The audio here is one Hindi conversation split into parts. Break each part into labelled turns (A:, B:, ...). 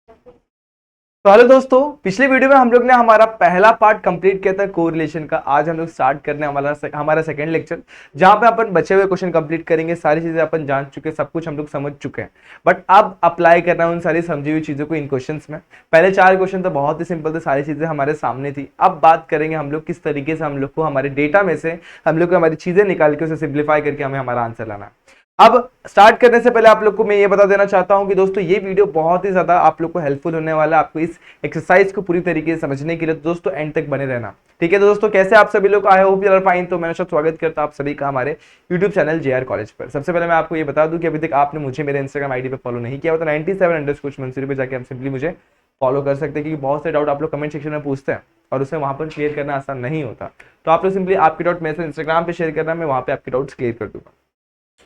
A: तो हेलो दोस्तों, पिछले वीडियो में हम लोग ने हमारा पहला पार्ट कंप्लीट किया था कोरिलेशन का। आज हम लोग स्टार्ट करने हमारा सेकंड लेक्चर, जहां पे अपन बचे हुए क्वेश्चन कंप्लीट करेंगे। सारी चीजें अपन जान चुके हैं, सब कुछ हम लोग समझ चुके हैं, बट अब अप्लाई करना है उन सारी समझी हुई चीजों को इन क्वेश्चंस में। पहले 4 क्वेश्चन तो बहुत ही सिंपल थे, सारी चीजें हमारे सामने थी। अब बात करेंगे हम लोग किस तरीके से हम लोग को हमारे डेटा में से हम लोग को हमारी चीजें निकाल के उसे सिंप्लीफाई करके हमें हमारा आंसर लाना है। अब स्टार्ट करने से पहले आप लोग को मैं ये बता देना चाहता हूं कि दोस्तों ये वीडियो बहुत ही ज्यादा आप लोग को हेल्पफुल होने वाला है, आपको इस एक्सरसाइज को पूरी तरीके से समझने के लिए। तो दोस्तों एंड तक बने रहना, ठीक है। तो दोस्तों कैसे आप सभी लोग, I hope you are fine. तो मैं स्वागत करता हूं आप सभी का हमारे यूट्यूब चैनल JR कॉलेज पर। सबसे पहले मैं आपको ये बता दूं कि अभी तक आपने मुझे मेरे इंस्टाग्राम आईडी पे फॉलो नहीं किया हो तो 97_मंसूरी पे जाकर आप सिंपली मुझे फॉलो कर सकते हैं, क्योंकि बहुत से डाउट आप लोग कमेंट सेक्शन में पूछते हैं और उसे वहां पर क्लियर करना आसान नहीं होता। तो आप लोग सिंपली आपके डाउट मेरे से इंस्टाग्राम पे शेयर करना, मैं वहां पे आपके डाउट्स क्लियर कर दूंगा।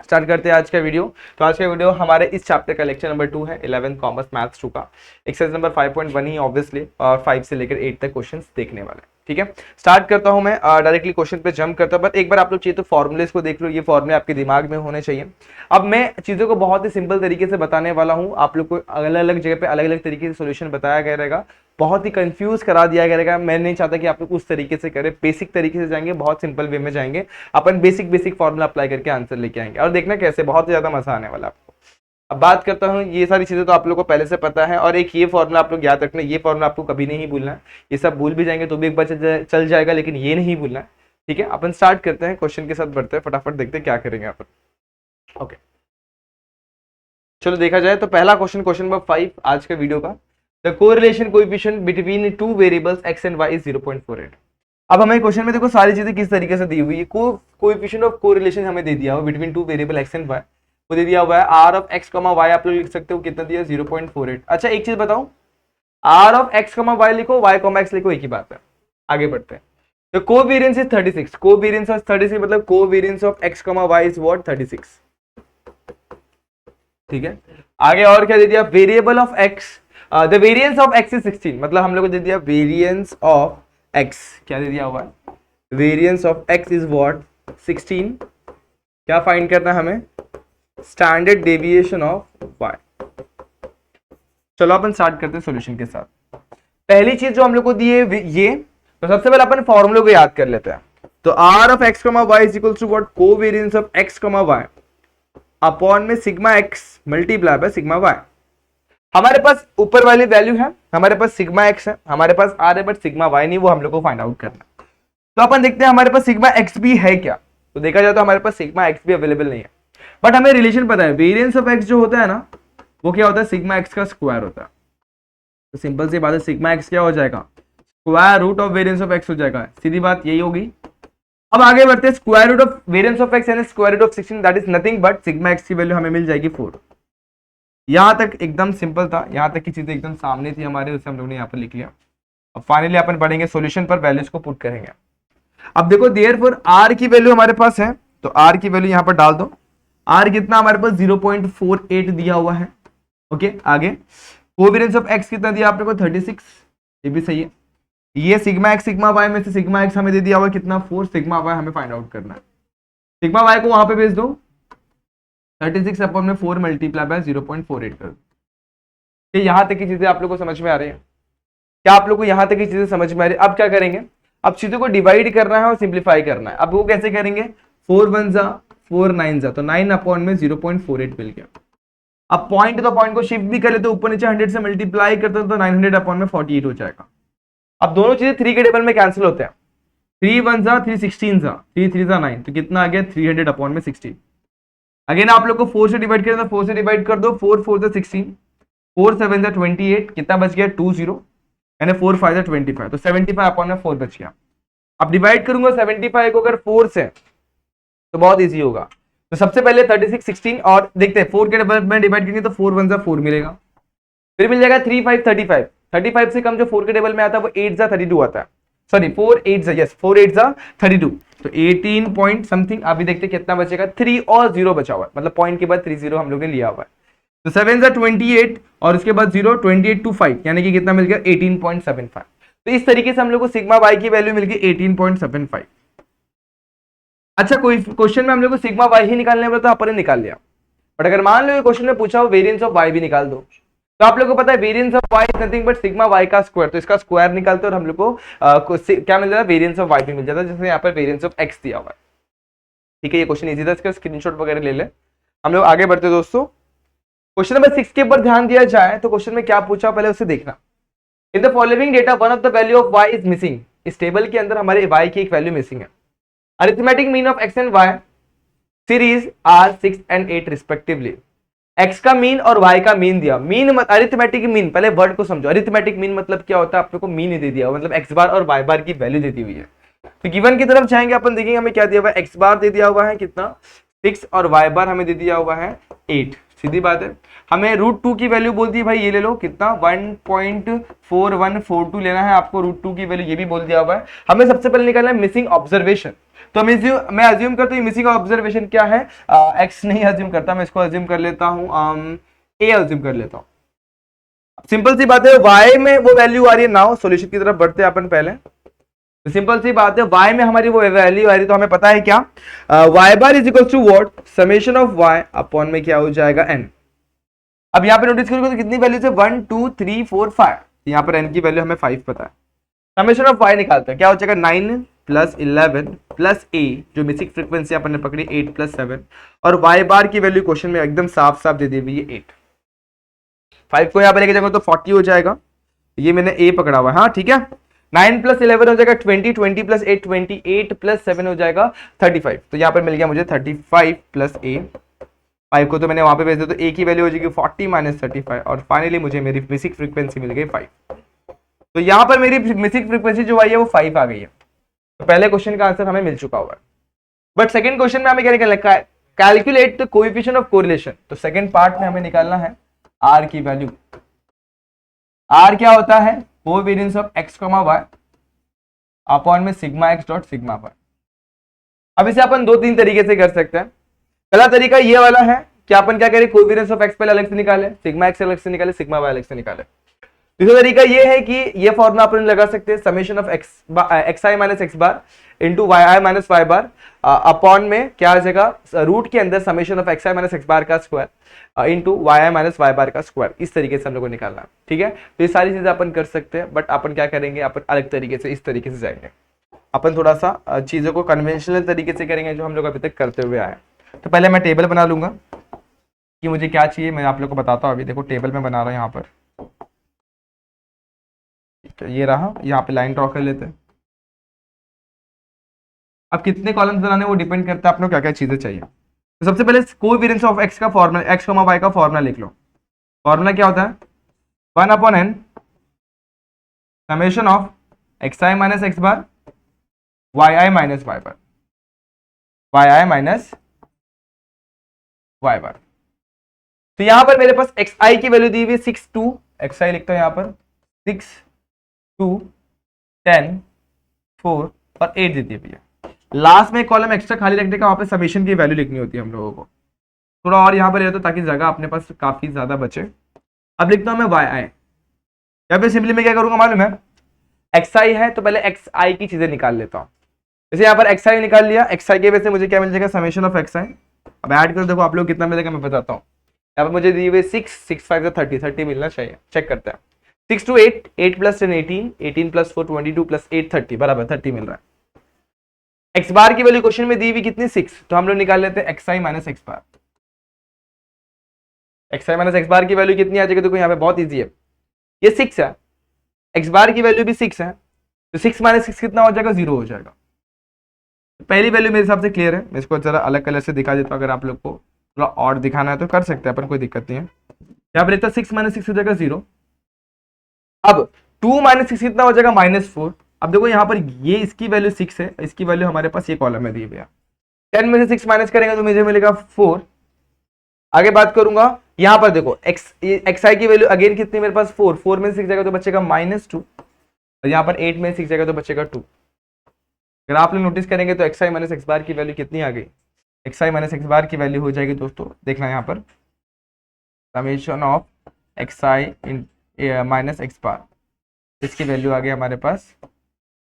A: स्टार्ट करते हैं आज का वीडियो। तो आज का वीडियो हमारे इस चैप्टर का लेक्चर नंबर 2 है, 11th कॉमर्स मैथ्स 2 का एक्सरसाइज नंबर 5.1 ही ऑब्वियसली, और 5 से लेकर 8 तक क्वेश्चंस देखने वाले हैं, ठीक है। स्टार्ट करता हूं मैं, डायरेक्टली क्वेश्चन पे जंप करता हूं। बट एक बार आप लोग चाहिए तो फॉर्मुलेस को देख लो, ये फॉर्मुले आपके दिमाग में होने चाहिए। अब मैं चीजों को बहुत ही सिंपल तरीके से बताने वाला हूं, आप लोग को अलग अलग जगह पे अलग अलग तरीके से सोल्यूशन बताया गया रहेगा, बहुत ही कंफ्यूज करा दिया गया रहेगा। मैं नहीं चाहता कि आप लोग उस तरीके से करें, बेसिक तरीके से जाएंगे, बहुत सिंपल वे में जाएंगे। अपन बेसिक फॉर्मूला अप्लाई करके आंसर लेके आएंगे और देखना कैसे बहुत ज्यादा मजा आने वाला है आपको। अब बात करता हूँ, ये सारी चीजें तो आप लोग को पहले से पता है, और एक ये फॉर्मूला आप लोग याद रखना, ये फॉर्मूला आपको कभी नहीं भूलना है। ये सब भूल भी जाएंगे तो भी एक बार चल जाएगा, लेकिन ये नहीं भूलना है, ठीक है। अपन स्टार्ट करते हैं, क्वेश्चन के साथ बढ़ते हैं, फटाफट देखते हैं क्या करेंगे अपन। ओके, चलो देखा जाए तो पहला क्वेश्चन नंबर 5 आज के वीडियो का, the correlation coefficient between two variables x and y is 0.48। अब हमें क्वेश्चन में देखो सारी चीजें किस तरीके से दी हुई है। कोएफिशिएंट ऑफ कोरिलेशन हमें दे दिया हुआ between two variable x and y, वो दे दिया हुआ है r ऑफ x, y आप लोग लिख सकते हो कितना दिया, 0.48। अच्छा एक चीज बताऊं, r ऑफ x, y लिखो, y, x लिखो, एक ही बात है। आगे बढ़ते हैं। तो कोवेरिएंस इज 36, कोवेरिएंस ऑफ 36 मतलब covariance of x, y is what, 36, ठीक है। आगे और क्या दे दिया, variable of x, the variance of x is 16, मतलब हम लोग को दे दिया वेरिएंस ऑफ x, क्या दे दिया हुआ है, variance of x is what, 16। क्या फाइंड करना है हमें, स्टैंडर्ड डेविएशन ऑफ y। चलो अपन स्टार्ट करते हैं सॉल्यूशन के साथ। पहली चीज जो हम लोग को दी है ये, तो सबसे पहले अपन फॉर्मूले को याद कर लेते हैं। तो r of x, y is equal to what, covariance of x, y upon में sigma x multiply by sigma y। हमारे पास ऊपर वाली वैल्यू है, हमारे पास सिग्मा x है, हमारे पास r है, बट सिग्मा y नहीं, वो हम लोग को फाइंड आउट करना है। तो अपन देखते हैं हमारे पास सिग्मा x भी है क्या। तो देखा जाए तो हमारे पास सिग्मा x भी अवेलेबल नहीं है, बट हमें रिलेशन पता है, वेरिएंस ऑफ x जो होता है ना, वो क्या होता है, सिग्मा x का स्क्वायर होता है। तो सिंपल सी बात है, सिग्मा x क्या हो जाएगा, square root of variance of x हो जाएगा, सीधी बात यही होगी। अब आगे बढ़ते हैं, square root of variance of x यानी square root of 16, that is nothing but sigma x की वैल्यू हमें मिल जाएगी 4। यहां तक एकदम सिंपल था, यहां तक की चीजें एकदम सामने थी हमारे, उसे हम लोगों ने यहां पर लिख लिया। अब फाइनली अपन बढ़ेंगे सॉल्यूशन पर, वैल्यूज को पुट करेंगे। अब देखो देयरफॉर r की वैल्यू हमारे पास है, तो r की वैल्यू यहां पर डाल दो। r कितना हमारे पास 0.48 दिया हुआ है, ओके। आगे कोवेरिएंस ऑफ x कितना दिया आपने को, 36, ये भी सही है। ये सिग्मा x सिग्मा y में से सिग्मा x हमें दे दिया हुआ कितना, 4, सिग्मा y हमें फाइंड आउट करना है। सिग्मा y को वहां पे भेज दो, 36 अपॉन में 4 मल्टीप्लाई बाय 0.48 कर दो। यहां तक की चीजें आप लोग को समझ में आ रही है क्या, आप लोग को यहां तक की चीजें समझ में आ रही है। अब क्या करेंगे, अब चीजों को डिवाइड करना है और सिंप्लीफाई करना है। अब वो कैसे करेंगे, 4 1 जा 4 9 जा, तो 9 अपॉन में 0.48 मिल गया। अब पॉइंट तो पॉइंट को शिफ्ट भी कर लेते, ऊपर नीचे 100 से मल्टीप्लाई करते तो 900 अपॉन में 48 हो जाएगा। अब दोनों चीजें 3 के टेबल में कैंसिल होते हैं, 3 1 जा 3 16 जा 3 3 जा 9, तो कितना आ गया, 300 अपॉन में 16। अगेन आप लोग को 4 से डिवाइड करें तो 4 से डिवाइड कर दो, 4 4 जा 16, 4 7 जा 28, कितना बच गया 20, यानी 4 5 जा 25, तो 75 अपॉन में 4 बच गया। अब डिवाइड करूंगा 75 को अगर 4 से, तो बहुत इजी होगा। तो सबसे पहले 36 16 और देखते हैं 4 के टेबल में डिवाइड करेंगे तो 4 1 जा 4 मिलेगा, फिर मिल जाएगा 3 5 35, 35 से कम जो 4 के टेबल में आता है वो 8 जा 32 आता है, सॉरी 4 8 जा, यस 4 8 जा 32, तो 18 पॉइंट समथिंग। अभी देखते कितना बचेगा, 3 और 0 बचा हुआ है, मतलब पॉइंट के बाद 3 0 हम लोग ने लिया हुआ है। तो 7 जा 28 और उसके बाद 0, 28 to 5 यानी कि कितना मिल गया, 18.75। तो इस तरीके से हम लोग को सिग्मा y की वैल्यू मिल गई 18.75। अच्छा कोई क्वेश्चन में हम लोग को सिग्मा y ही निकालने वाला तो अपन ने निकाल लिया, बट अगर मान लो ये क्वेश्चन में पूछा हो वेरिएंस ऑफ y भी निकाल दो, तो आप लोग को पता है variance of y is nothing but sigma y का स्क्वायर, तो इसका स्क्वायर निकालते हैं और हम लोग को क्या मिल जाता है, वेरिएंस ऑफ y भी मिल जाता है, जैसे यहाँ पर वेरिएंस ऑफ x दिया हुआ है। ठीक है, ये क्वेश्चन इजी था, इसका स्क्रीनशॉट वगैरह ले ले। हम लोग आगे बढ़ते दोस्तों। क्वेश्चन नंबर 6 के ऊपर ध्यान दिया जाए तो क्वेश्चन में क्या पूछा पहले उसे देखना। In the following data one of the value of y is missing. इस टेबल के अंदर हमारे y की एक वैल्यू मिसिंग है। Arithmetic mean of x and y series are 6 and 8 respectively. x का मीन और y का मीन दिया। मीन अरिथमेटिक मीन, पहले वर्ड को समझो। अरिथमेटिक मीन मतलब क्या होता है, आप लोग को मीन ही दे दिया, मतलब x बार और y बार की वैल्यू दे दी हुई है। तो गिवन की तरफ जाएंगे अपन, देखेंगे हमें क्या दिया हुआ है, x बार दे दिया हुआ है कितना 6 और y बार हमें दे दिया हुआ है 8। सीधी बात है, हमें √2 की वैल्यू बोल दी भाई, ये ले लो कितना 1.4142 लेना है आपको, √2 की वैल्यू ये भी बोल दिया हुआ है। हमें सबसे पहले निकालना है मिसिंग ऑब्जर्वेशन। तो मैं अज्यूम करता हूँ मिसिंग ऑब्जर्वेशन क्या है, x नहीं अज्यूम करता, मैं इसको अज्यूम कर लेता हूँ a अज्यूम कर लेता हूँ। सिंपल सी बात है, y में वो वैल्यू आ रही है। नाउ सॉल्यूशन की तरफ बढ़ते हैं अपन पहले। तो सिंपल सी बात है, y में हमारी वो वैल्यू आ रही है, तो हमें पता है क्या, y bar is equal to what, summation of y upon में क्या हो जाएगा n। अब यहाँ पे नोटिस करोगे तो कितनी वैल्यू है, 1 2 3 4 5, यहाँ पर n की वैल्यू हमें 5 पता है। समेशन ऑफ y निकालते हैं, क्या हो जाएगा 9 प्लस 11 प्लस a, जो मिसिंग फ्रीक्वेंसी अपन ने पकड़ी 8 प्लस 7, और y बार की वैल्यू क्वेश्चन में एकदम साफ साफ दे दी हुई है 8। 5 को यहाँ पे लेके जाएंगे तो 40 हो जाएगा, ये मैंने a पकड़ा हुआ है। हाँ ठीक है, 9 प्लस 11 हो जाएगा 20, 20 प्लस 8 28 प्लस 7 हो जाएगा 35। तो यहाँ पर मिल गया मुझे 35 प्लस a। 5 को तो मैंने वहां पे भेज दिया, तो a की वैल्यू हो जाएगी 40 माइनस 35, और फाइनली मुझे मेरी मिसिंग फ्रीक्वेंसी मिल गई 5। तो यहाँ पर मेरी मिसिंग फ्रीक्वेंसी जो आई है वो 5 आ गई है। तो पहले क्वेश्चन का आंसर हमें मिल चुका हुआ है। बट सेकंड क्वेश्चन में हमें क्या निकालना है, calculate the coefficient of correlation. तो सेकंड पार्ट में हमें निकालना है r की वैल्यू। r क्या होता है, covariance of x, y upon में sigma x dot sigma y। अब इसे अपन 2-3 तरीके से कर सकते हैं। पहला तरीका ये वाला है कि अपन क्या करें, कोवेरिएंस ऑफ x पहले अलग से निकाले, सिग्मा x अलग से निकाले, सिग्मा y अलग से निकाले। दूसरा तरीका ये है कि ये फॉर्मूला अपन लगा सकते हैं, summation of xi minus x bar into yi minus y bar upon में क्या आ जाएगा, रूट के अंदर summation of xi minus x बार का square into yi minus y बार का स्क्वायर। इस तरीके से हम लोग को निकालना है। ठीक है, तो ये सारी चीजें अपन कर सकते हैं, बट अपन क्या करेंगे, अपन अलग तरीके से इस तरीके से जाएंगे। अपन थोड़ा सा चीजों को कन्वेंशनल तरीके से करेंगे जो हम लोग अभी तक करते हुए आए। तो पहले मैं टेबल बना लूंगा कि मुझे क्या चाहिए, मैं आप लोग को बताता हूँ। अभी देखो टेबल में बना रहा हूँ यहाँ पर, ये रहा, यहाँ पे लाइन ड्रॉ कर लेते हैं। अब कितने कॉलम्स बनाने वो डिपेंड करता है आप लोग क्या क्या चीजें चाहिए। तो सबसे पहले कोवेरिएंस ऑफ x का फॉर्मूला, x, y का फॉर्मूला लिख लो। फॉर्मूला क्या होता है, 1/n summation of xi minus x bar yi minus y bar, yi minus y बार। तो यहां पर मेरे पास xi की वैल्यू दी हुई 6 2, xi लिखता हूं यहां पर 6 2 10 4 और 8 दी हुई है। लास्ट में एक कॉलम एक्स्ट्रा खाली रखने का, वहां पे समेशन की वैल्यू लिखनी होती है हम लोगों को। थोड़ा और यहाँ पर रहता ताकि जगह अपने पास काफी ज्यादा बचे। अब लिखता हूं मैं yi, यहाँ पे सिंपली मैं क्या करूंगा मालूम है, xi है तो पहले xi की चीजें निकाल लेता हूँ। जैसे यहाँ पर xi निकाल लिया, xi के वजह से मुझे क्या मिल जाएगा, समेशन ऑफ xi। अब ऐड कर देखो आप लोग कितना मिलेगा मैं बताता हूँ। यहाँ पर मुझे दी हुई 6 6 5 30 मिलना चाहिए, चेक करते हैं। 6 to 8, 8 plus 10 18, 18 plus 4 22 plus 8 30, बराबर 30 मिल रहा है। x बार की वैल्यू क्वेश्चन में दी हुई कितनी 6, तो हम लोग निकाल लेते हैं xi माइनस x बार। xi माइनस x बार की वैल्यू कितनी आ जाएगी, देखो यहाँ पे बहुत इजी है, ये 6 है, x बार की वैल्यू भी 6 है, तो 6 माइनस 6 कितना हो जाएगा, 0 हो जाएगा। पहली वैल्यू मेरे हिसाब से क्लियर है। मैं इसको जरा अलग कलर से दिखा देता हूँ, अगर आप लोग को थोड़ा और दिखाना है तो कर सकते हैं अपन, कोई दिक्कत नहीं है। यहाँ पर लिखता 6 माइनस 6 हो जाएगा 0। अब 2 माइनस 6 कितना हो जाएगा, -4। अब देखो यहाँ पर ये इसकी वैल्यू 6 है, इसकी वैल्यू हमारे पास ये कॉलम में दी हुई है। 10 में से 6 माइनस करेंगे तो मुझे मिलेगा 4। आगे बात करूंगा, यहाँ पर देखो xi की वैल्यू अगेन कितनी मेरे पास 4, 4 में से 6 जाएगा तो बचेगा -2, और यहाँ पर 8 में 6 जाएगा तो बचेगा 2। अगर आप लोग नोटिस करेंगे तो xi माइनस x बार की वैल्यू कितनी आ गई, xi माइनस x बार की वैल्यू हो जाएगी दोस्तों, देखना यहाँ पर summation of xi minus x बार, इसकी वैल्यू आ गई हमारे पास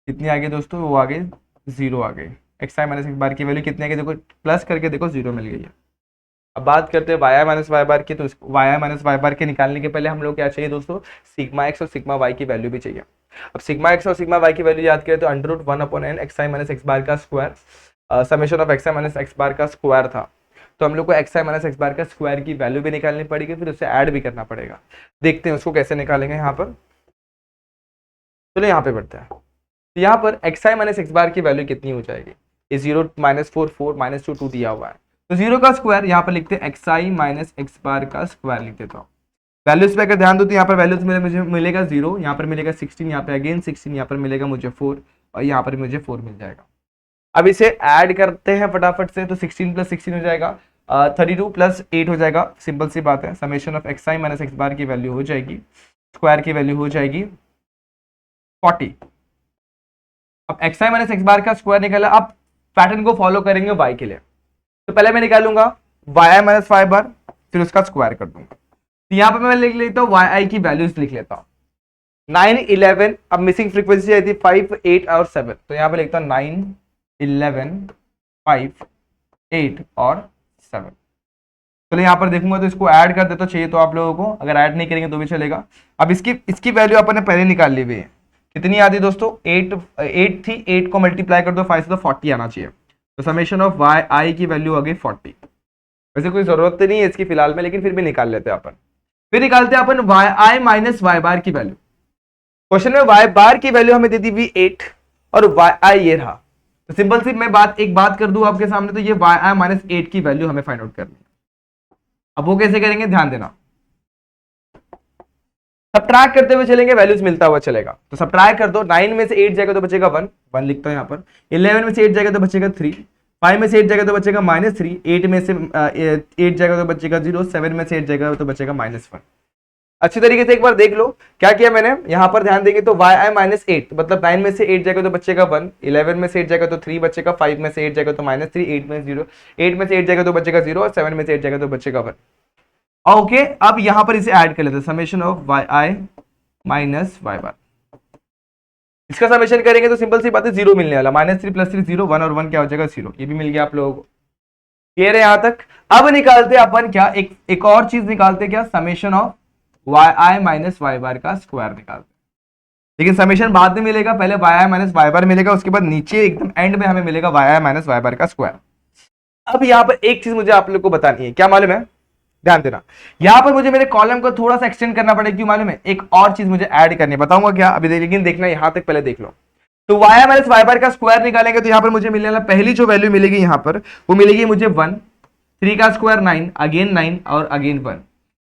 A: कितनी आ गई दोस्तों, वो आ गई 0 आ गई। xi माइनस x बार की वैल्यू कितनी आ गई, देखो प्लस करके देखो 0 मिल गई है। अब बात करते हैं y i minus y bar की, तो y i minus y bar के निकालने के पहले हम लोग क्या चाहिए दोस्तों, सिग्मा एक्स और सिग्मा वाई की वैल्यू भी चाहिए। अब सिग्मा एक्स और सिग्मा वाई की वैल्यू याद करें तो under root 1/n x i minus x bar का square summation of x i minus x bar का स्क्वायर था, तो हम लोग को x i minus x bar का स्क्वायर की वैल्यू भी निकालनी पड़ेगी, फिर उसे ऐड भी करना पड़ेगा। देखते हैं उसको कैसे निकालेंगे यहाँ पर। चलो यहाँ पे बढ़ते हैं। तो यहाँ पर x i minus x bar की वैल्यू कितनी हो जाएगी, ये 0 -4 4 -2 2 दिया हुआ है, तो 0 का स्क्वायर यहाँ पर लिखते हैं x i minus x bar का स्क्वायर लिख देता हूँ। वैल्यूज पे अगर ध्यान दो तो यहाँ पर वैल्यूज मुझे मिलेगा 0, यहाँ पर मिलेगा 16, यहाँ पे अगेन 16, यहाँ पर मिलेगा मुझे 4 और यहाँ पर मुझे 4 मिल जाएगा। अब इसे ऐड करते हैं फटाफट से, तो 16 + 16 हो जाएगा 32 + 8 हो जाएगा। सिंपल सी बात है, summation of x i minus x bar की वैल्यू हो जाएगी, स्क्वायर की वैल्यू हो जाएगी 40। अब x i minus x bar का स्क्वायर निकाला। अब पैटर्न को फॉलो करेंगे वाई के लिए, तो पहले मैं निकालूंगा वाई आई माइनस वाई बार, फिर उसका स्क्वायर कर दूंगा। तो यहाँ पर मैं लिख लेता हूँ वाई आई की वैल्यूज लिख लेता हूँ 9 11, अब मिसिंग फ्रीक्वेंसी आई थी 5 8 और 7, तो यहाँ पे लिखता हूँ 9 11 5 8 और 7। चलो यहाँ पर देखूंगा तो इसको ऐड कर देता चाहिए तो आप लोगों को, अगर ऐड नहीं करेंगे तो भी चलेगा। अब इसकी वैल्यू अपन ने पहले निकाल ली हुई है, कितनी आती दोस्तों 8 थी, 8 को मल्टीप्लाई कर दो 5 से तो 40 आना चाहिए, तो समेशन ऑफ वाई आई की वैल्यू आ गई 40। वैसे कोई जरूरत नहीं है इसकी फिलहाल में, लेकिन फिर भी निकाल लेते हैं अपन। फिर निकालते हैं अपन Y i minus y bar की वैल्यू। क्वेश्चन में वाई बार की वैल्यू हमें दे दी हुई 8 और वाई आई ये रहा, तो सिंपल सी मैं एक बात कर दूं आपके सामने, तो ये वाई आई माइनस 8 की वैल्यू हमें फाइंड आउट करनी है। अब वो कैसे करेंगे ध्यान देना, सब्ट्रैक्ट करते हुए चलेंगे, वैल्यूज मिलता हुआ चलेगा। तो सब्ट्रैक्ट कर दो, 9 में से 8 जाएगा तो बचेगा 1 1 लिखता हूं यहाँ पर, 11 में से 8 जाएगा तो बचेगा 3, 5 में से 8 जाएगा तो बचेगा -3, 8 में से 8 जाएगा तो बचेगा 0, 7 में से 8 जाएगा तो बचेगा -1। अच्छी तरीके से एक बार देख लो क्या किया मैंने, यहाँ पर ध्यान देंगे तो वाई आई माइनस 8 मतलब 9 में से 8 जाएगा तो बचेगा 1, 11 में से 8 जाएगा तो 3 बचेगा, 5 में से 8 जाएगा तो -3, 8 में 0, 8 में से 8 जाएगा तो बचेगा 0 और 7 में से 8 जाएगा तो बचेगा 1। ओके, अब यहां पर इसे ऐड कर लेते हैं, summation of y i minus y bar. इसका समेशन करेंगे तो सिंपल सी बात है 0 मिलने वाला, -3 + 3 0, 1 और 1 क्या हो जाएगा 0, ये भी मिल गया आप लोगों को। क्लियर है यहां तक। अब निकालते हैं अपन क्या, एक और चीज निकालते हैं क्या, summation of y i minus y bar का स्क्वायर निकालते हैं, लेकिन समेशन बाद में मिलेगा, पहले वाई आई माइनस वाई बार मिलेगा, उसके बाद नीचे एकदम एंड में हमें मिलेगा Y i minus y bar का स्क्वायर। अब यहाँ पर एक चीज मुझे आप लोग को बतानी है, क्या मालूम है, ध्यान देना, यहां पर मुझे मेरे कॉलम को थोड़ा सा एक्सटेंड करना पड़ेगा, क्यों मालूम है, एक और चीज मुझे ऐड करनी है, बताऊंगा क्या अभी, लेकिन देखना यहां तक पहले देख लो। तो वाई माइनस वाई बार का स्क्वायर निकालेंगे तो यहां पर मुझे मिलने वाला पहली जो वैल्यू मिलेगी यहां पर वो मिलेगी मुझे 1, 3 का स्क्वायर 9, अगेन 9 और अगेन 1।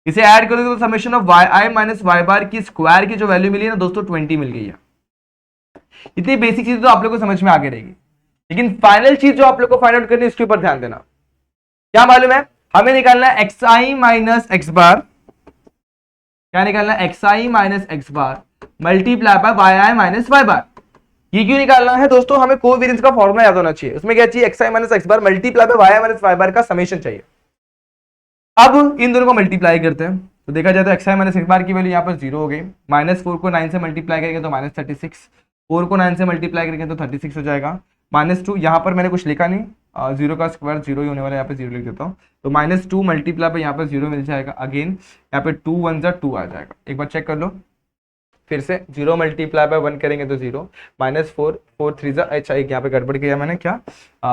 A: इसे ऐड करोगे तो summation of y i minus y bar की स्क्वायर की जो वैल्यू मिली है ना दोस्तों 20 मिल गई है। इतनी बेसिक चीज तो आप लोग को समझ में आगे रहेगी, लेकिन फाइनल चीज जो आप लोग को फाइंड आउट करनी है उसके ऊपर ध्यान देना। क्या मालूम है, हमें निकालना है x i minus x bar, क्या निकालना है x i minus x bar multiply by y i minus y bar. ये क्यों निकालना है दोस्तों, हमें कोवेरिएंस का फॉर्मूला याद होना चाहिए, उसमें क्या चाहिए x i minus x bar multiply by y i minus y bar का समेशन चाहिए। अब इन दोनों को मल्टीप्लाई करते हैं तो देखा जाए तो x i minus x bar की वैल्यू यहाँ पर 0 हो गई, -4 को 9 से मल्टीप्लाई करेंगे तो -36, 4 को 9 से मल्टीप्लाई करेंगे तो 36 हो जाएगा, -2 यहाँ पर मैंने कुछ लिखा नहीं, 0 का स्क्वायर 0 ही होने वाला है, यहाँ पे 0 लिख देता हूँ, तो -2 मल्टीप्लाई पे यहाँ पर 0 मिल जाएगा, अगेन यहाँ पे 2 1 जा 2 आ जाएगा। एक बार चेक कर लो फिर से, 0 मल्टीप्लाई बाय 1 करेंगे तो 0, -4 4 3 जा, अच्छा एक यहाँ पे गड़बड़ किया मैंने, क्या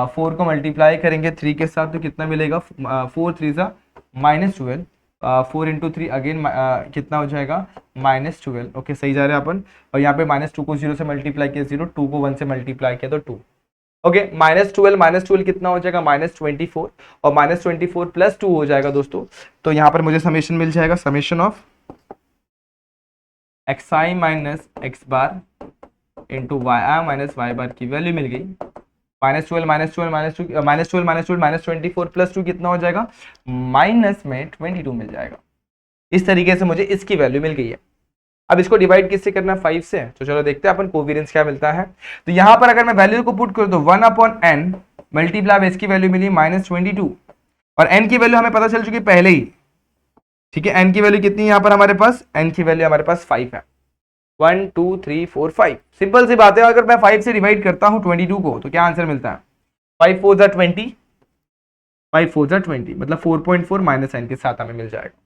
A: 4 को मल्टीप्लाई करेंगे 3 के साथ तो कितना मिलेगा, 4 3 जा -12, 4 × 3 अगेन कितना हो जाएगा -12। ओके सही जा रहे हैं अपन, और यहाँ पे -2 को 0 से मल्टीप्लाई किया 0, 2 को 1 से मल्टीप्लाई किया तो 2। ओके -12 कितना हो जाएगा -24, और -24 + 2 हो जाएगा दोस्तों, तो यहाँ पर मुझे समेशन मिल जाएगा, summation of x i minus x bar into y i minus y bar की वैल्यू मिल गई, -12 -24 + 2 कितना हो जाएगा -22 मिल जाएगा। इस तरीके से मुझे इसकी वैल्यू मिल गई है। अब इसको डिवाइड किससे करना है 5 से, तो चलो देखते हैं अपन कोवेरिएंस क्या मिलता है। तो यहां पर अगर मैं वैल्यू को पुट कर दो 1/n मल्टीप्लाई इसकी वैल्यू मिली -22, और n की वैल्यू हमें पता चल चुकी पहले ही, ठीक है, n की वैल्यू कितनी है यहाँ पर हमारे पास, n की वैल्यू हमारे पास 5 है, 1 2 3 4 5। सिंपल सी बात है, अगर मैं 5 से डिवाइड करता हूं 22 को तो क्या आंसर मिलता है, 5 4 जा 20, 5 4 जा 20, मतलब 4.4 माइनस साइन के साथ हमें मिल जाएगा।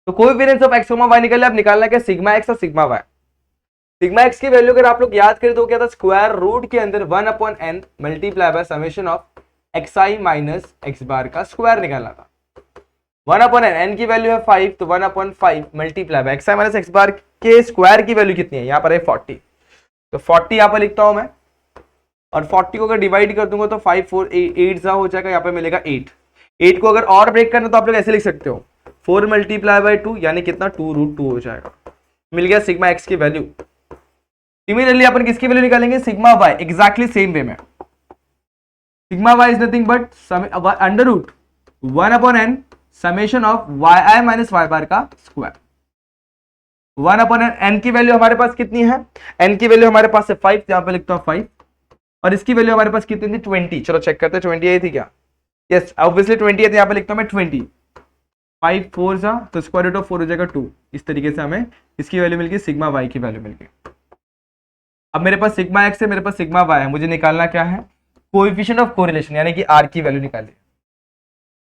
A: तो कोएफिशिएंट्स ऑफ एक्स वाई निकल अब निकालना क्या, सिग्मा एक्स और सिग्मा वाई। सिग्मा एक्स की वैल्यू अगर आप लोग याद करें तो क्या था, स्क्वायर रूट के अंदर 1/n multiply by summation of x i minus x bar का स्क्वायर निकालना था। 1/n, n की वैल्यू है 5, तो 1/5 multiply by x i minus x bar के स्क्वायर की वैल्यू कितनी है, यहाँ पर है 40, तो 40 यहाँ पर लिखता हूं मैं, और 40 को अगर डिवाइड कर दूंगा तो 5 4 8 हो जाएगा, यहाँ पे मिलेगा 8 को अगर और ब्रेक करना तो आप लोग ऐसे लिख सकते हो 4 मल्टीप्लाई बाय 2 यानी कितना 2√2 हो जाएगा। मिल गया सिग्मा एक्स की वैल्यू। सिमिलरली अपन किसकी वैल्यू निकालेंगे, sigma y, exactly same way में। Sigma y is nothing but under root 1/n summation of y i minus y bar का स्क्वायर। 1/n, n की वैल्यू हमारे पास कितनी है, n की वैल्यू हमारे पास है 5, यहाँ पे लिखता हूँ 5, और इसकी वैल्यू हमारे पास कितनी थी 20, चलो चेक करते हैं 20 आई थी क्या, यस ऑब्वियसली 20 है, तो यहाँ पे लिखता हूँ मैं 20, 5 4 जा तो स्क्वायर रूट ऑफ 4 हो जाएगा 2। इस तरीके से हमें इसकी वैल्यू मिल गई, सिग्मा वाई की वैल्यू मिल गई। अब मेरे पास सिग्मा एक्स है, मेरे पास सिग्मा वाई है, मुझे निकालना क्या है, कोएफिशिएंट ऑफ कोरिलेशन, यानी कि आर की वैल्यू निकालिए।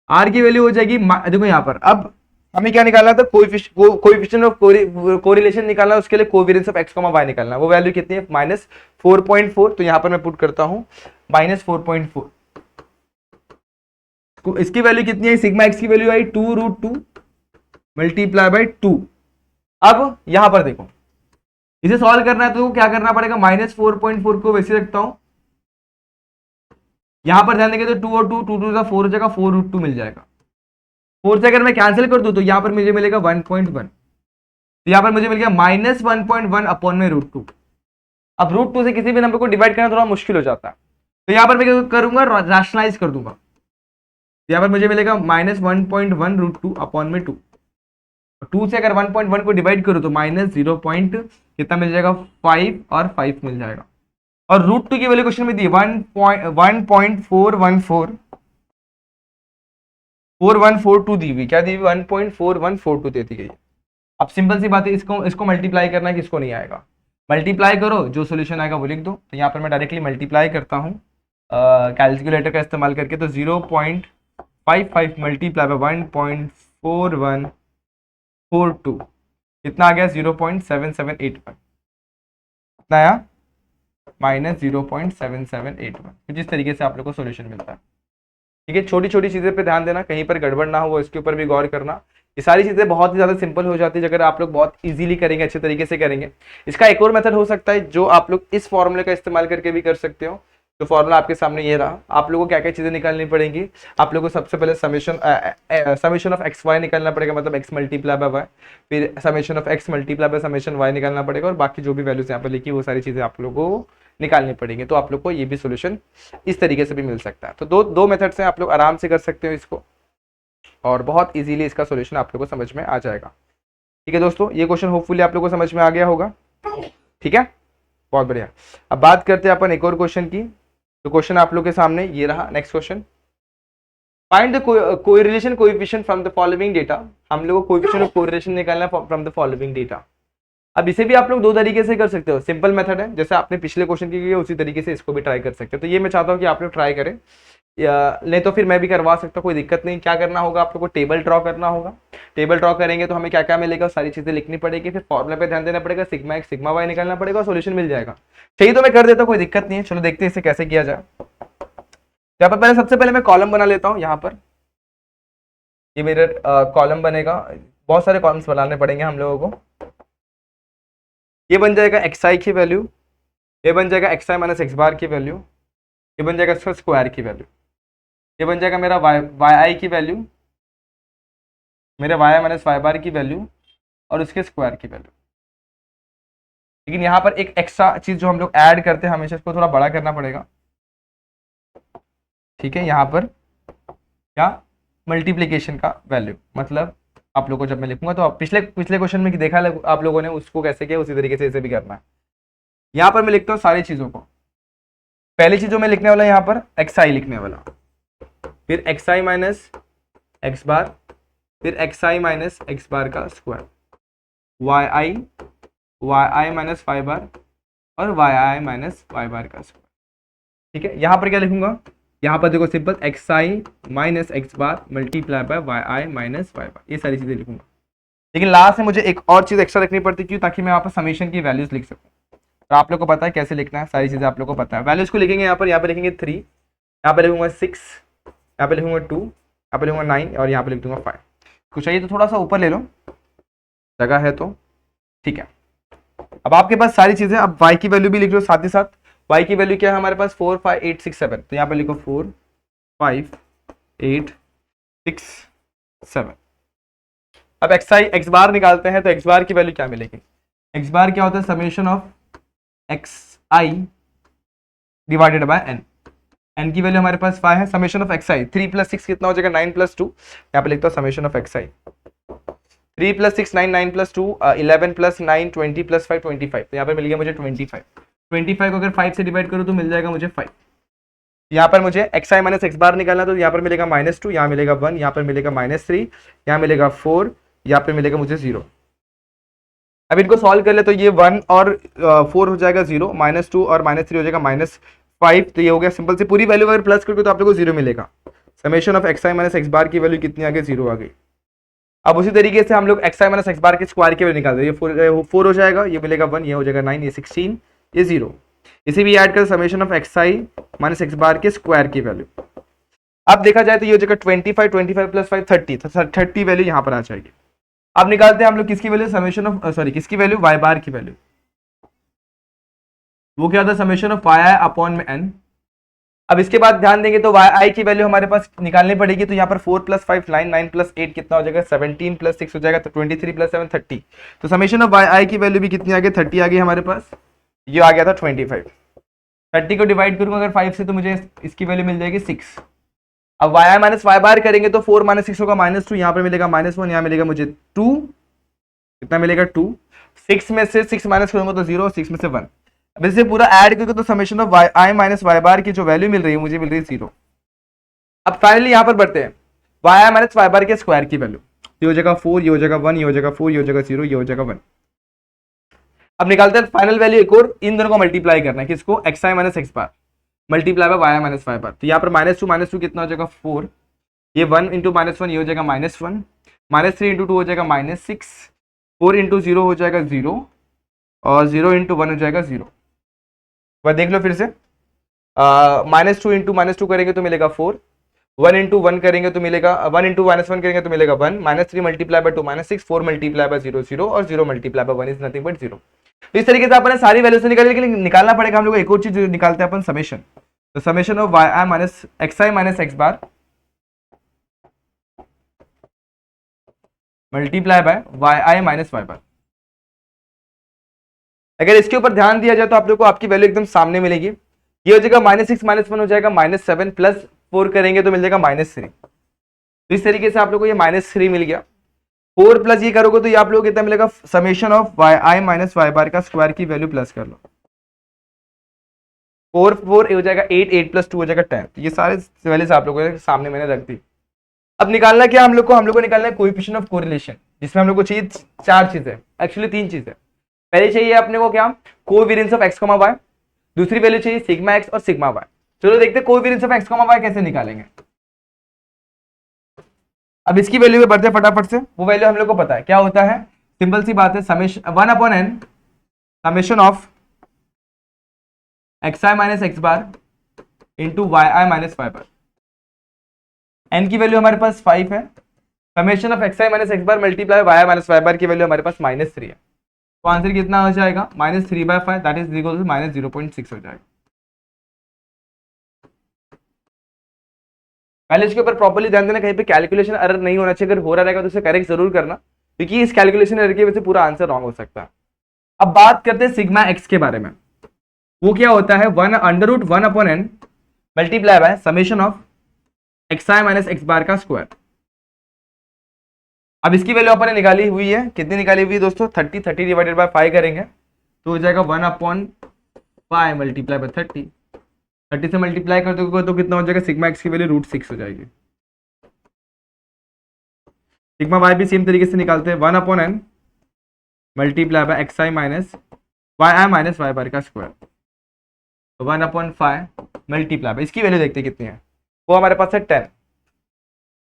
A: आर की वैल्यू हो जाएगी, देखो यहाँ पर अब हमें क्या निकालना था, कोएफिशिएंट ऑफ कोरिलेशन निकालना, उसके लिए कोवेरिएंस ऑफ एक्स वाई निकालना। वो वैल्यू कितनी है, -4.4, तो यहाँ पर मैं पुट करता हूँ -4.4। इसकी वैल्यू कितनी है, सिग्मा एक्स की वैल्यू आई 2√2 मल्टीप्लाई बाय 2। अब यहां पर देखो, इसे सॉल्व करना है तो क्या करना पड़ेगा, -4.4 को वैसे रखता हूं, यहां पर ध्यान देंगे तो 2 और 2 2 का 4 हो जाएगा, 4√2 मिल जाएगा। 4 से अगर मैं कैंसिल कर दूं तो यहां पर मुझे मिलेगा 1.1, तो यहां पर मुझे मिल गया -1.1 अपॉन में √2। अब √2 से किसी भी नंबर को डिवाइड करना थोड़ा मुश्किल हो जाता है, तो यहां पर मैं क्या करूंगा, रैशनलाइज कर दूंगा, यहां पर मुझे मिलेगा -1.1 √2 अपॉन में 2। 2 से अगर 1.1 को डिवाइड करो तो -0 कितना मिल जाएगा, 5 और 5 मिल जाएगा। और √2 की वैल्यू क्वेश्चन में दी 1.4142 दी हुई, क्या दी हुई 1.4142 दे दी गई। अब सिंपल सी बात है, इसको मल्टीप्लाई करना है, किसको नहीं आएगा, मल्टीप्लाई करो, जो सोल्यूशन आएगा वो लिख दो। तो यहाँ पर मैं डायरेक्टली मल्टीप्लाई करता हूँ कैलकुलेटर का इस्तेमाल करके, तो 0.55 मल्टीप्लाई बाय 1.4142 कितना आ गया, 0.7781, कितना आया, -0.7781। कुछ इस तरीके से आप लोग को सोल्यूशन मिलता है। ठीक है, छोटी छोटी चीजें पे ध्यान देना, कहीं पर गड़बड़ ना हो, इसके ऊपर भी गौर करना। ये सारी चीजें बहुत ही ज्यादा सिंपल हो जाती है अगर आप लोग बहुत इजीली करेंगे, अच्छे तरीके से करेंगे। इसका एक और मेथड हो सकता है जो आप लोग इस फॉर्मूले का इस्तेमाल करके भी कर सकते हो। तो फॉर्मूला आपके सामने ये रहा, आप लोगों को क्या क्या चीजें निकालनी पड़ेंगी, आप लोगों को सबसे पहले समेशन ऑफ एक्स वाई निकालना पड़ेगा, मतलब एक्स मल्टीप्लाई बाय वाई, फिर summation of x multiply by summation y निकालना पड़ेगा, और बाकी जो भी वैल्यूज यहाँ पर लिखी वो सारी चीजें आप लोगों को निकालनी पड़ेंगे। तो आप लोग को ये भी सोल्यूशन इस तरीके से भी मिल सकता है। तो दो मेथड से आप लोग आराम से कर सकते हो इसको, और बहुत इजीली इसका सोल्यूशन आप लोग को समझ में आ जाएगा। ठीक है दोस्तों, ये क्वेश्चन होपफुली आप लोग को समझ में आ गया होगा। ठीक है, बहुत बढ़िया। अब बात करते हैं अपन एक और क्वेश्चन की। तो क्वेश्चन आप लोग के सामने ये रहा, next question, find the correlation coefficient from the following data. हम लोग को कोएफिशिएंट ऑफ कोरिलेशन निकालना है फ्रॉम द फॉलोइंग डेटा। अब इसे भी आप लोग दो तरीके से कर सकते हो, सिंपल मेथड है, जैसे आपने पिछले क्वेश्चन की उसी तरीके से इसको भी ट्राई कर सकते हो। तो ये मैं चाहता हूँ कि आप लोग ट्राई करें, या नहीं तो फिर मैं भी करवा सकता हूँ, कोई दिक्कत नहीं। क्या करना होगा, आप लोग को टेबल ड्रॉ करना होगा। टेबल ड्रॉ करेंगे तो हमें क्या क्या मिलेगा, सारी चीजें लिखनी पड़ेगी, फिर फॉर्मूले पे ध्यान देना पड़ेगा, सिग्मा एक्स सिग्मा वाई निकालना पड़ेगा और सोल्यूशन मिल जाएगा। चाहिए तो मैं कर देता हूँ, कोई दिक्कत नहीं है। चलो देखते हैं इसे कैसे किया जाए। यहाँ पर पहले सबसे पहले मैं कॉलम बना लेता हूँ। यहाँ पर ये मेरा कॉलम बनेगा, बहुत सारे कॉलम्स बनाने पड़ेंगे हम लोगों को। ये बन जाएगा एक्स आई की वैल्यू, ये बन जाएगा x i minus x bar की वैल्यू, ये बन जाएगा इसका स्क्वायर की वैल्यू, ये बन जाएगा मेरा वाई आई की वैल्यू, मेरे वाई माइनस वाई बार की वैल्यू और उसके स्क्वायर की वैल्यू। लेकिन यहाँ पर एक एक्स्ट्रा चीज जो हम लोग ऐड करते हैं, हमेशा इसको थोड़ा बड़ा करना पड़ेगा। ठीक है, यहाँ पर क्या, मल्टीप्लीकेशन का वैल्यू, मतलब आप लोगों को जब मैं लिखूंगा तो पिछले क्वेश्चन में देखा आप लोगों ने उसको कैसे किया, उसी तरीके से इसे भी करना है। यहाँ पर मैं लिखता हूँ सारी चीजों को। पहली चीज जो मैं लिखने वाला यहाँ पर एक्स आई लिखने वाला, फिर एक्स आई माइनस एक्स बार, फिर x i minus x bar का square, Y i minus y बार और Y i minus y bar का स्क्वायर। ठीक है, यहाँ पर क्या लिखूंगा, यहाँ पर देखो simple x i minus x bar multiply by y i minus y bar, ये सारी चीजें लिखूंगा। लेकिन लास्ट में मुझे एक और चीज एक्स्ट्रा रखनी पड़ती क्यों, ताकि मैं यहाँ पर समीशन की वैल्यूज लिख सकूँ। तो आप लोग को पता है कैसे लिखना है, सारी चीजें आप लोग को पता है। वैल्यूज को लिखेंगे यहाँ पर लिखेंगे 3, यहाँ पे लिखूंगा 6, यहाँ पे लिखूंगा 2, यहाँ पे लिखूंगा 9 और यहाँ पे लिख दूंगा 5। कुछ चाहिए तो थोड़ा सा ऊपर ले लो, जगह है तो ठीक है। अब आपके पास सारी चीजें, अब y की वैल्यू भी लिख लो साथ ही साथ। y की वैल्यू क्या है हमारे पास 4 5 8 6 7, तो यहाँ पे लिखो 4 5 8 6 7। अब x बार निकालते हैं, तो x बार की वैल्यू क्या मिलेगी, x बार क्या होता है summation of xi divided by n की वैल्यू हमारे पास 5 है, समेशन ऑफ xi 3 + 6 कितना हो जाएगा 9 + 2, यहाँ पे लिखता हूँ समेशन ऑफ xi 3 + 6 9 9 + 2 11 + 9 20 + 5 25, तो यहाँ पर मिल गया मुझे 25 को अगर 5 से डिवाइड करूँ तो मिल जाएगा मुझे 5। यहाँ पर मुझे xi माइनस x बार निकालना, तो यहाँ पर मिलेगा -2, यहाँ मिलेगा 1, यहाँ पर मिलेगा -3, यहाँ मिलेगा 4, यहाँ पे मिलेगा मुझे 0। अब इनको सॉल्व कर ले तो ये 1 और 4 हो जाएगा 0, -2 और -3 हो जाएगा -5, तो ये हो गया सिंपल से पूरी वैल्यू अगर प्लस करके तो आप लोगों को 0 मिलेगा। Summation of xi minus x बार की वैल्यू कितनी आ गई 0 आ गई। अब उसी तरीके से हम लोग xi माइनस x बार के स्क्वायर की वैल्यू निकाल देंगे, ये 4 हो जाएगा, ये मिलेगा 1, ये हो जाएगा 9, ये 16, ये 0। इसे भी ऐड कर summation of xi minus x बार के स्क्वायर की वैल्यू। अब देखा जाए तो ये हो जाएगा 25 + 5 30 वैल्यू यहाँ पर आ जाएगी। अब निकालते हैं हम लोग किसकी वैल्यू, समेशन ऑफ किसकी वैल्यू y बार की वैल्यू। वो क्या होता है समेशन ऑफ yi अपॉन में n। अब इसके बाद ध्यान देंगे तो yi की वैल्यू हमारे पास निकालनी पड़ेगी, तो यहाँ पर 4 + 5 9 9 + 8 कितना हो जाएगा 17 + 6 हो जाएगा, तो 23 + 7 30। तो समेशन ऑफ yi की वैल्यू भी कितनी आ गई 30 आ गई हमारे पास, ये आ गया था 25। 30 को डिवाइड करूंगा अगर 5 से तो मुझे इसकी वैल्यू मिल जाएगी 6। अब yi माइनस y बार करेंगे तो 4 - 6 होगा -2, यहाँ पर मिलेगा -1, यहाँ मिलेगा मुझे 2, कितना मिलेगा 2। 6 में से 6 माइनस करूंगा तो 0, 6 में से 1। अब इसे पूरा ऐड करके तो summation of i minus y बार की जो वैल्यू मिल रही है मुझे मिल रही है 0। अब फाइनली यहाँ पर बढ़ते हैं y माइनस y बार के स्क्वायर की वैल्यू, ये हो जाएगा 4, ये हो जाएगा 1, ये हो जाएगा 4, ये हो जाएगा 0, ये हो जाएगा 1। अब निकालते हैं फाइनल वैल्यू, एक और इन दोनों को मल्टीप्लाई करना है, किसको xi माइनस x बार multiply bye y minus y बार। तो यहाँ पर -2 कितना हो जाएगा 4, ये 1 × -1 ये हो जाएगा -1, -3 × 2 हो जाएगा -6, 4 × 0 हो जाएगा 0 और 0 × 1 हो जाएगा 0। वह देख लो फिर से, -2 × -2 करेंगे तो मिलेगा 4, 1 × 1 करेंगे तो मिलेगा 1 × -1 करेंगे तो मिलेगा 1, -3 मल्टीप्लाई बाय 2 -6, 4 मल्टीप्लाई बाय 0 0 और 0 multiply by 1 is nothing but 0। तो इस तरीके से आपने सारी वैल्यू से निकाली, लेकिन निकालना पड़ेगा हम लोग एक और चीज निकालते हैं अपन समेशन। तो summation of yi minus xi minus x bar multiply bye yi minus y बार। अगर इसके ऊपर ध्यान दिया जाए तो आप लोग को आपकी वैल्यू एकदम सामने मिलेगी। ये हो जाएगा -6 -1 हो जाएगा -7 प्लस 4 करेंगे तो मिल जाएगा -3। तो इस तरीके से आप लोग को ये -3 मिल गया। 4 प्लस ये करोगे तो ये आप लोग को कितना मिलेगा summation of yi minus y बार का स्क्वायर की वैल्यू प्लस कर लो। 4 4 हो जाएगा 8, 8 + 2 हो जाएगा 10। तो ये सारे वैल्यूज आप लोगों के सामने मैंने रख दी। अब निकालना क्या हम लोग को निकालना है कोएफिशिएंट ऑफ कोरिलेशन, जिसमें हम लोग को चाहिए 4 चीजें, एक्चुअली 3 चीजें। पहले चाहिए अपने को क्या कोवेरिएंस ऑफ x, y, दूसरी वैल्यू चाहिए सिग्मा x और सिग्मा y। चलो देखते हैं कोवेरिएंस ऑफ x, y कैसे निकालेंगे। अब इसकी वैल्यू पे बढ़ते फटाफट से, वो वैल्यू हम लोग को पता है क्या होता है, सिंपल सी बात है summation 1/n summation of xi minus x bar into yi minus y bar. n की वैल्यू हमारे पास 5 है, summation of xi minus x bar multiply y minus y बार की वैल्यू हमारे पास -3 है। तो आंसर कितना हो जाएगा -3/5 दैट इज इक्वल टू -0.6 हो जाएगा। पहले इसके ऊपर प्रॉपर्ली ध्यान देना, कहीं पे कैलकुलेशन एरर नहीं होना चाहिए, अगर हो रहा रहेगा तो उसे करेक्ट जरूर करना, क्योंकि इस कैलकुलेशन एरर की वजह से पूरा आंसर रॉन्ग हो सकता है। अब बात करते हैं सिग्मा एक्स के बारे में। वो क्या होता है 1/√1/n multiply by summation of xi minus x बार का स्क्वायर। अब इसकी वैल्यू अपन ने निकाली हुई है, कितनी निकाली हुई है दोस्तों 30 डिवाइडेड बाय 5 करेंगे तो हो जाएगा 1/5 मल्टीप्लाई बाय 30 से मल्टीप्लाई कर दोगे तो कितना हो जाएगा सिग्मा एक्स की वैल्यू √6 हो जाएगी। सिग्मा वाई भी सेम तरीके से निकालते हैं 1/n multiply bye xi minus yi minus y बार का स्क्वायर, 1/5 मल्टीप्लाई बाय इसकी वैल्यू देखते हैं कितनी है वो हमारे पास है 10,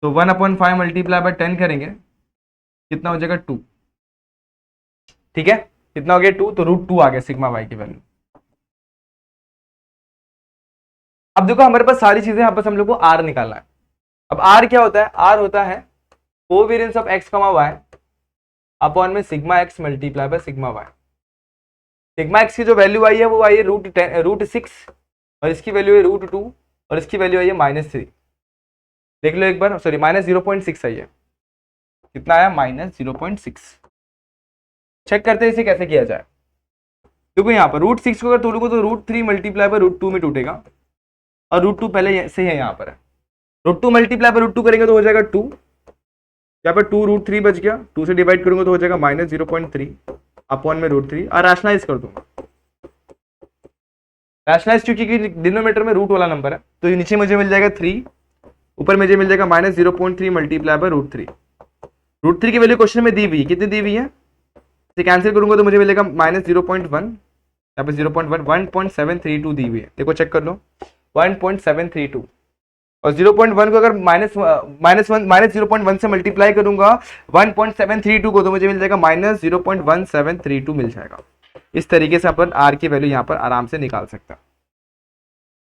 A: तो 1/5 मल्टीप्लाई बाय 10 करेंगे, कितना हो जाएगा 2। ठीक है, कितना हो गया 2, तो √2 आ गया सिग्मा वाई की वैल्यू। अब देखो हमारे पास सारी चीजें, यहाँ पर हम लोग को आर निकालना है। अब आर क्या होता है, आर होता है covariance of x comma y upon में sigma x multiply by sigma y. Sigma x की जो वैल्यू आई है वो आई है √6, और इसकी वैल्यू है √2, और इसकी वैल्यू आई है -3। देख लो एक बार, सॉरी -0.6 आई है। कितना आया, -0.6। चेक करते हैं इसे कैसे किया जाए। देखो यहाँ पर √6 को अगर तोड़ोगे तो √3 मल्टीप्लाई बाय √2 में टूटेगा, और √2 पहले से है यहाँ पर है। √2 मल्टीप्लाई बाय √2 करेंगे तो हो जाएगा 2, यहाँ पर 2 √3 बच गया, 2 से डिवाइड करूंगा तो हो जाएगा -0.3 अपॉन में √3, और रैशनलाइज कर दूंगा। रैशनलाइज क्योंकि डिनोमिनेटर में रूट वाला नंबर है, तो ये नीचे मुझे मिल जाएगा 3, ऊपर मुझे मिल जाएगा -0.3 मल्टीप्लाई बाय √3। √3 की वैल्यू क्वेश्चन में दी हुई है, कितनी दी हुई है, इसे कैंसिल करूंगा तो मुझे मिलेगा -0.1, यहाँ पे 0.1 1.732 दी हुई है। देखो चेक कर लो, 1.732, और 0.1 को अगर -0.1 से मल्टीप्लाई करूंगा 1.732 को, तो मुझे मिल जाएगा -0.1732 मिल जाएगा। इस तरीके से अपन आर की वैल्यू यहाँ पर आराम से निकाल सकते हैं।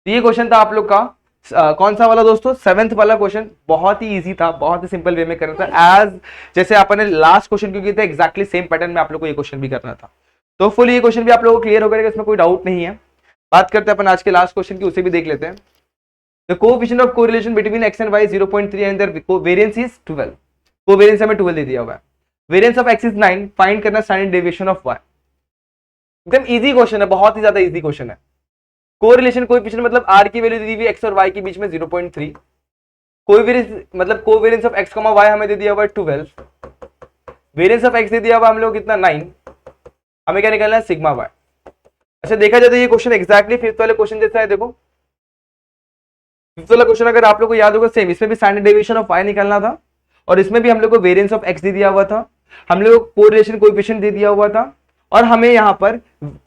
A: तो ये क्वेश्चन था आप लोग का कौन सा वाला दोस्तों, 7th वाला क्वेश्चन। बहुत ही इजी था, बहुत ही सिंपल वे में करना था, एज जैसे आपने लास्ट क्वेश्चन क्योंकि था एक्जैक्टली सेम पैटर्न में आप लोग को ये क्वेश्चन भी करना था। तो फुल ये क्वेश्चन भी आप लोगों को क्लियर हो गया, इसमें कोई डाउट नहीं है। बात करते हैं अपन आज के लास्ट क्वेश्चन की, उसे भी देख लेते हैं। The coefficient of correlation between x and y 0.3 and their variance is 12। Covariance हमें 12 दे दिया हुआ है। Variance of x is 9, find करना स्टैंडर्ड डेविएशन ऑफ y। एकदम इजी क्वेश्चन है, बहुत ही ज्यादा इजी क्वेश्चन है। कोरिलेशन कोएफिशिएंट मतलब r की वैल्यू दी हुई x और y के बीच में 0.3। कोवेरिएंस मतलब कोवेरिएंस ऑफ x, y हमें दे दिया हुआ है 12। वेरिएंस ऑफ x दे दिया हुआ हम लोग कितना 9। हमें क्या निकालना है, सिग्मा y। अच्छा देखा जाए तो ये क्वेश्चन एक्जैक्टली 5th वाले क्वेश्चन जैसा है। देखो 5th वाला क्वेश्चन अगर आप लोग को याद होगा सेम, इसमें भी स्टैंडर्ड डेविएशन ऑफ y निकालना था, और इसमें भी हम लोग को वेरिएंस ऑफ x दे दिया हुआ था, हम लोग को कोरिलेशन कोएफिशिएंट दे दिया हुआ था, और हमें यहाँ पर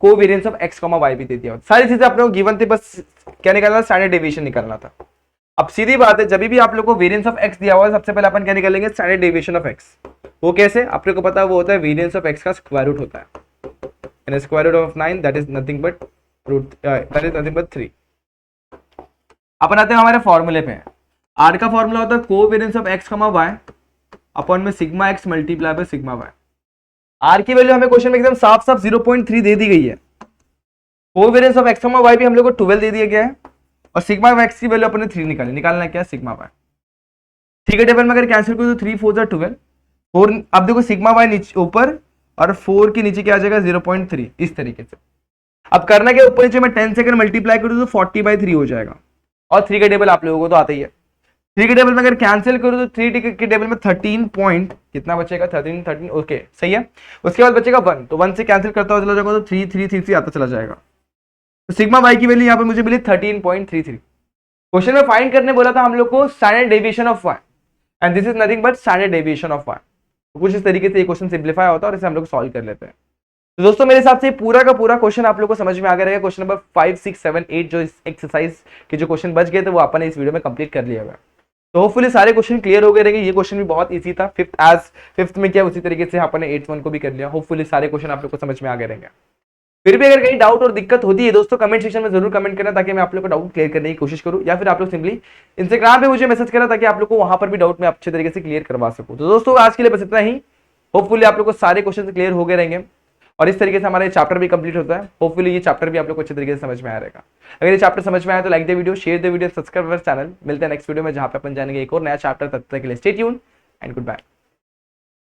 A: कोवेरिएंस ऑफ x, y भी दे दिया हुआ था। सारी चीजें आप लोग गिवन थे, बस क्या निकालना, स्टैंडर्ड डेविएशन निकालना था। अब सीधी बात है, जब भी आप लोग को वेरिएंस ऑफ x दिया हुआ है, सबसे पहले अपन क्या निकालेंगे, स्टैंडर्ड डेविएशन ऑफ x। वो कैसे, आप लोग को पता है, वो होता है वेरिएंस ऑफ x का स्क्वायर रूट होता है, and square root of 9 that is nothing but 3। अपन आते हैं हमारे फॉर्मूले पे। आर का फॉर्मूला होता है covariance of x, y upon में sigma x multiply by sigma y। R की वैल्यू हमें क्वेश्चन में एकदम साफ साफ 0.3 दे दी गई है। कोवेरिएंस ऑफ x, y भी हम लोग को 12 दे दिया गया है, और सिग्मा x की वैल्यू अपने 3 निकालना क्या है, सिग्मा y। ठीक है, टेबल में अगर कैंसिल करो तो 3 4 12 4। अब देखो सिग्मा y नीचे ऊपर और 4 के नीचे क्या आ जाएगा, 0.3, इस तरीके से। अब करना क्या, ऊपर नीचे मैं 10 से अगर मल्टीप्लाई करूँ तो 40/3 हो जाएगा, और 3 का टेबल आप लोगों को तो आता ही है। 3 के टेबल में अगर कैंसिल करूँ तो 3 के टेबल में 13 पॉइंट कितना बचेगा, 13 ओके सही है। उसके बाद बचेगा 1, तो 1 से कैंसिल करता हुआ चला जाएगा तो 3 आता चला जाएगा। तो सिग्मा वाई की वैल्यू यहाँ पर मुझे मिली 13.33। क्वेश्चन में फाइंड करने बोला था हम लोग को standard deviation of y, and this is nothing but standard deviation of y। तो कुछ इस तरीके से ये क्वेश्चन सिंप्लीफाई होता है, और इसे हम लोग सॉल्व कर लेते हैं। तो दोस्तों मेरे हिसाब से पूरा का पूरा क्वेश्चन आप लोग को समझ में आ गया रहेगा। क्वेश्चन नंबर 5, 6, 7, 8 जो एक्सरसाइज के जो क्वेश्चन बच गए थे वो अपन ने इस वीडियो में कंप्लीट कर लिया हुआ है। तो होपफुली सारे क्वेश्चन क्लियर हो गए रहेंगे। ये क्वेश्चन भी बहुत इजी था, 5th में किया उसी तरीके से अपन ने 8th 1 को भी कर लिया। होपफुली सारे क्वेश्चन आप लोग को समझ में आ गए रहेंगे। फिर भी अगर कहीं डाउट और दिक्कत होती है दोस्तों, कमेंट सेक्शन में जरूर कमेंट करना, ताकि मैं आप लोग का डाउट क्लियर करने की कोशिश करूं, या फिर आप लोग सिंपली इंस्टाग्राम पे मुझे मैसेज करना, ताकि आप लोग को वहां पर भी डाउट मैं अच्छे तरीके से क्लियर करवा सकूं। तो दोस्तों आज के लिए बस इतना ही। होपफुली आप लोग को सारे क्वेश्चन क्लियर हो गए रहेंगे, और इस तरीके से हमारा ये चैप्टर भी कंप्लीट होता है। होपफुली ये चैप्टर भी आप लोग को अच्छे तरीके से समझ में आया रहेगा। अगर ये चैप्टर समझ में आया तो like the video, share the video, subscribe our channel. मिलते हैं नेक्स्ट वीडियो में, जहां पे अपन जानेंगे एक और नया चैप्टर। तब तक के लिए stay tuned and good bye.